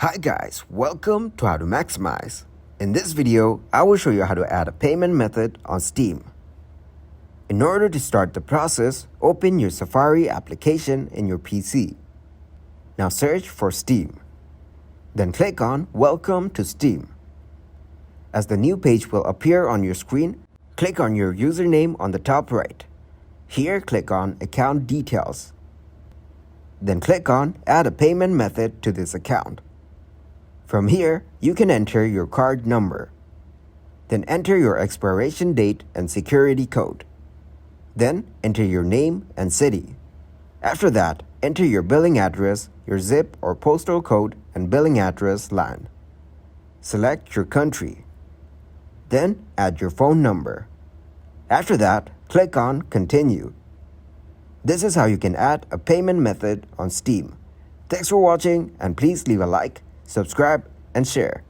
Hi guys, welcome to How to Maximize. In this video, I will show you how to add a payment method on Steam. In order to start the process, open your Safari application in your PC. Now search for Steam. Then click on Welcome to Steam. As the new page will appear on your screen, click on your username on the top right. Here, click on Account Details. Then click on Add a payment method to this account. From here, you can enter your card number. Then enter your expiration date and security code. Then enter your name and city. After that, enter your billing address, your zip or postal code and billing address line. Select your country. Then add your phone number. After that, click on Continue. This is how you can add a payment method on Steam. Thanks for watching and please leave a like, subscribe, and share.